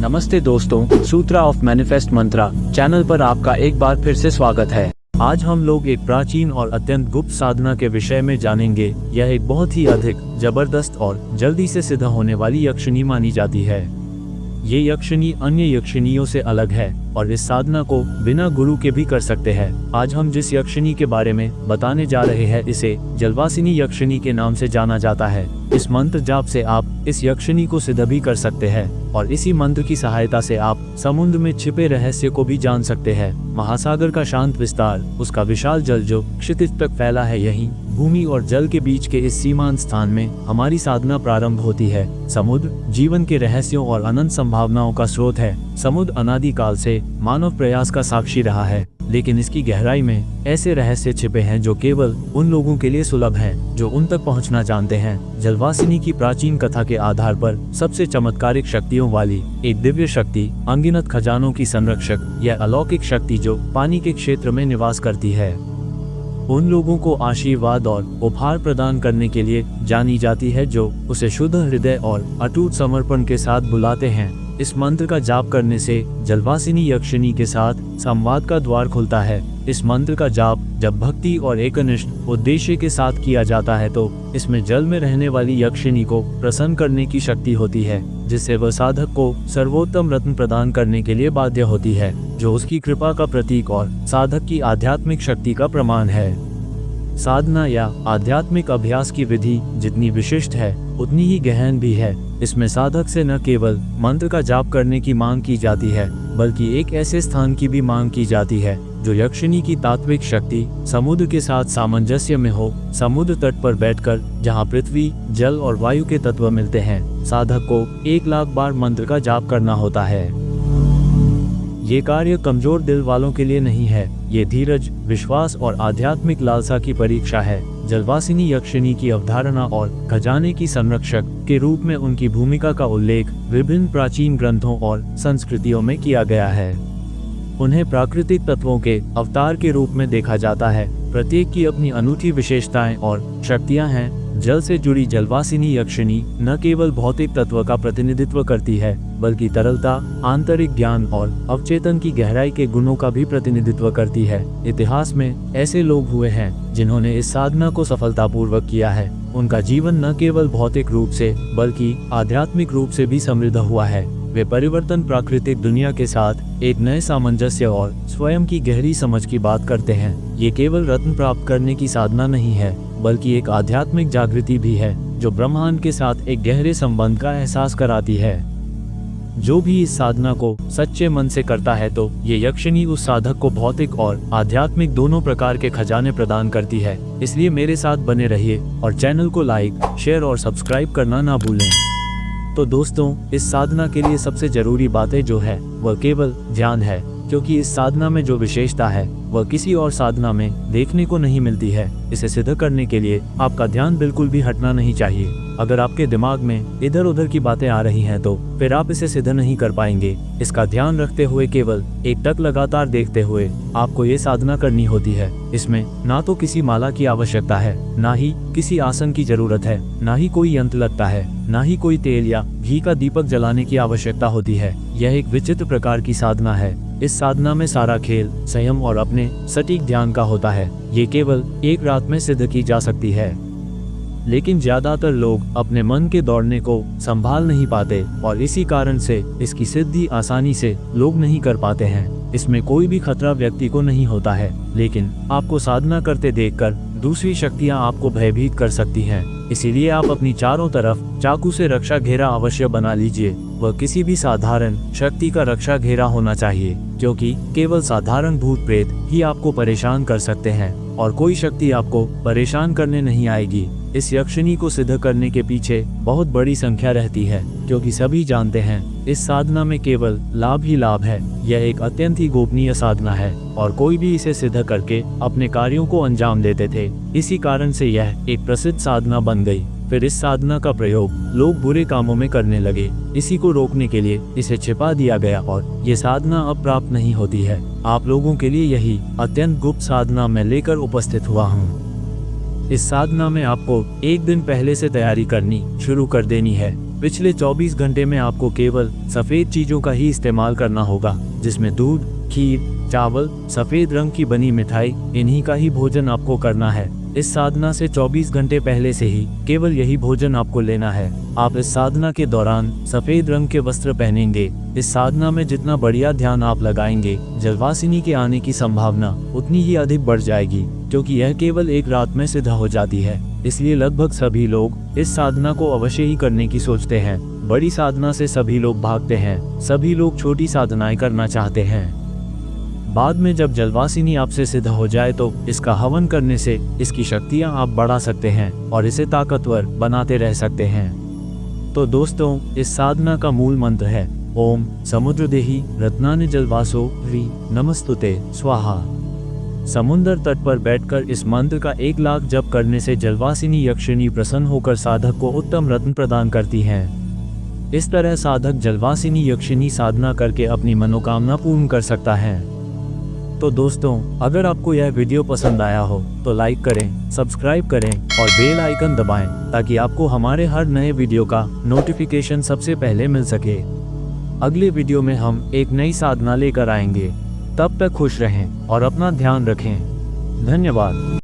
नमस्ते दोस्तों, सूत्रा of manifest Mantra channel पर आपका एक बार फिर से स्वागत है। आज हम लोग एक प्राचीन और अत्यंत गुप्त साधना के विषय में जानेंगे। यह एक बहुत ही अधिक जबरदस्त और जल्दी से सिद्ध होने वाली यक्षिणी मानी जाती है। ये यक्षिणी अन्य यक्षिणियों से अलग है और इस साधना को बिना गुरु के भी कर सकते हैं। आज हम जिस यक्षिणी के बारे में बताने जा रहे हैं इसे जलवासिनी यक्षिणी के नाम से जाना जाता है। इस मंत्र जाप से आप इस यक्षिणी को सिद्ध भी कर सकते हैं और इसी मंत्र की सहायता से आप समुद्र में छिपे रहस्य को भी जान सकते हैं। महासागर का शांत विस्तार, उसका विशाल जल जो क्षितिज तक फैला है, यहीं भूमि और जल के बीच के इस सीमांत स्थान में हमारी साधना प्रारंभ होती है। समुद्र जीवन के रहस्यों और अनंत संभावनाओं का स्रोत है। समुद्र अनादि काल से मानव प्रयास का साक्षी रहा है, लेकिन इसकी गहराई में ऐसे रहस्य छिपे हैं जो केवल उन लोगों के लिए सुलभ हैं जो उन तक पहुंचना जानते हैं। जलवासिनी की प्राचीन कथा के आधार पर सबसे चमत्कारिक शक्तियों वाली एक दिव्य शक्ति, अनगिनत खजानों की संरक्षक, यह अलौकिक शक्ति जो पानी के क्षेत्र में निवास करती है, उन लोगों को आशीर्वाद और उपहार प्रदान करने के लिए जानी जाती है जो उसे शुद्ध हृदय और अटूट समर्पण के साथ बुलाते हैं। इस मंत्र का जाप करने से जलवासिनी यक्षिणी के साथ संवाद का द्वार खुलता है। इस मंत्र का जाप जब भक्ति और एकनिष्ठ उद्देश्य के साथ किया जाता है तो इसमें जल में रहने वाली यक्षिणी को प्रसन्न करने की शक्ति होती है, जिससे वह साधक को सर्वोत्तम रत्न प्रदान करने के लिए बाध्य होती है, जो उसकी कृपा का प्रतीक और साधक की आध्यात्मिक शक्ति का प्रमाण है। साधना या आध्यात्मिक अभ्यास की विधि जितनी विशिष्ट है उतनी ही गहन भी है। इसमें साधक से न केवल मंत्र का जाप करने की मांग की जाती है, बल्कि एक ऐसे स्थान की भी मांग की जाती है जो यक्षिणी की तात्विक शक्ति समुद्र के साथ सामंजस्य में हो। समुद्र तट पर बैठकर जहां पृथ्वी, जल और वायु के तत्व मिलते हैं, साधक को 1,00,000 बार मंत्र का जाप करना होता है। ये कार्य कमजोर दिल वालों के लिए नहीं है। ये धीरज, विश्वास और आध्यात्मिक लालसा की परीक्षा है। जलवासिनी यक्षिणी की अवधारणा और खजाने की संरक्षक के रूप में उनकी भूमिका का उल्लेख विभिन्न प्राचीन ग्रंथों और संस्कृतियों में किया गया है। उन्हें प्राकृतिक तत्वों के अवतार के रूप में देखा जाता है। प्रत्येक की अपनी अनूठी विशेषताएं और शक्तियां हैं। जल से जुड़ी जलवासिनी यक्षिणी न केवल भौतिक तत्व का प्रतिनिधित्व करती है, बल्कि तरलता, आंतरिक ज्ञान और अवचेतन की गहराई के गुणों का भी प्रतिनिधित्व करती है। इतिहास में ऐसे लोग हुए हैं जिन्होंने इस साधना को सफलतापूर्वक किया है। उनका जीवन न केवल भौतिक रूप से बल्कि आध्यात्मिक रूप से भी समृद्ध हुआ है। वे परिवर्तन, प्राकृतिक दुनिया के साथ एक नए सामंजस्य और स्वयं की गहरी समझ की बात करते हैं। ये केवल रत्न प्राप्त करने की साधना नहीं है, बल्कि एक आध्यात्मिक जागृति भी है जो ब्रह्मांड के साथ एक गहरे संबंध का एहसास कराती है। जो भी इस साधना को सच्चे मन से करता है तो ये यक्षिणी उस साधक को भौतिक और आध्यात्मिक दोनों प्रकार के खजाने प्रदान करती है। इसलिए मेरे साथ बने रहिए और चैनल को लाइक, शेयर और सब्सक्राइब करना ना भूलें। तो दोस्तों, इस साधना के लिए सबसे जरूरी बातें जो है वह केवल ध्यान है, क्योंकि इस साधना में जो विशेषता है वह किसी और साधना में देखने को नहीं मिलती है। इसे सिद्ध करने के लिए आपका ध्यान बिल्कुल भी हटना नहीं चाहिए। अगर आपके दिमाग में इधर उधर की बातें आ रही हैं तो फिर आप इसे सिद्ध नहीं कर पाएंगे। इसका ध्यान रखते हुए केवल एक टक लगातार देखते हुए आपको ये साधना करनी होती है। इसमें ना तो किसी माला की आवश्यकता है, ना ही किसी आसन की जरूरत है, ना ही कोई यंत्र लगता है, ना ही कोई तेल या घी का दीपक जलाने की आवश्यकता होती है। यह एक विचित्र प्रकार की साधना है। इस साधना में सारा खेल संयम और अपने सटीक ध्यान का होता है। ये केवल एक रात में सिद्ध की जा सकती है, लेकिन ज्यादातर लोग अपने मन के दौड़ने को संभाल नहीं पाते और इसी कारण से इसकी सिद्धि आसानी से लोग नहीं कर पाते हैं। इसमें कोई भी खतरा व्यक्ति को नहीं होता है, लेकिन आपको साधना करते देखकर दूसरी शक्तियां आपको भयभीत कर सकती हैं। इसीलिए आप अपनी चारों तरफ चाकू से रक्षा घेरा अवश्य बना लीजिए। वह किसी भी साधारण शक्ति का रक्षा घेरा होना चाहिए, क्योंकि केवल साधारण भूत प्रेत ही आपको परेशान कर सकते हैं और कोई शक्ति आपको परेशान करने नहीं आएगी। इस यक्षिणी को सिद्ध करने के पीछे बहुत बड़ी संख्या रहती है, क्योंकि सभी जानते हैं इस साधना में केवल लाभ ही लाभ है। यह एक अत्यंत ही गोपनीय साधना है और कोई भी इसे सिद्ध करके अपने कार्यों को अंजाम देते थे। इसी कारण से यह एक प्रसिद्ध साधना बन गई। फिर इस साधना का प्रयोग लोग बुरे कामों में करने लगे। इसी को रोकने के लिए इसे छिपा दिया गया और ये साधना अब प्राप्त नहीं होती है। आप लोगों के लिए यही अत्यंत गुप्त साधना मैं लेकर उपस्थित हुआ हूँ। इस साधना में आपको एक दिन पहले से तैयारी करनी शुरू कर देनी है। पिछले 24 घंटे में आपको केवल सफेद चीजों का ही इस्तेमाल करना होगा, जिसमें दूध, खीर, चावल, सफेद रंग की बनी मिठाई, इन्हीं का ही भोजन आपको करना है। इस साधना से 24 घंटे पहले से ही केवल यही भोजन आपको लेना है। आप इस साधना के दौरान सफेद रंग के वस्त्र पहनेंगे। इस साधना में जितना बढ़िया ध्यान आप लगाएंगे, जलवासिनी के आने की संभावना उतनी ही अधिक बढ़ जाएगी, क्योंकि यह केवल एक रात में सिद्ध हो जाती है। इसलिए लगभग सभी लोग इस साधना को अवश्य ही करने की सोचते हैं। बड़ी साधना से सभी लोग भागते हैं, सभी लोग छोटी साधनाएं करना चाहते हैं। बाद में जब जलवासिनी आपसे सिद्ध हो जाए तो इसका हवन करने से इसकी शक्तियां आप बढ़ा सकते हैं और इसे ताकतवर बनाते रह सकते हैं। तो दोस्तों, इस साधना का मूल मंत्र है ओम समुद्रदेहि रत्नानि जलवासो ह्री नमस्तुते स्वाहा। समुद्र तट पर बैठकर इस मंत्र का 1 लाख जप करने से जलवासिनी यक्षिणी प्रसन्न होकर साधक को उत्तम रत्न प्रदान करती हैं। इस तरह साधक जलवासिनी यक्षिणी साधना करके अपनी मनोकामना पूर्ण कर सकता है। तो दोस्तों, अगर आपको यह वीडियो पसंद आया हो तो लाइक करें, सब्सक्राइब करें और बेल आइकन दबाएं, ताकि आपको हमारे हर नए वीडियो का नोटिफिकेशन सबसे पहले मिल सके। अगले वीडियो में हम एक नई साधना लेकर आएंगे। तब तक खुश रहें और अपना ध्यान रखें। धन्यवाद।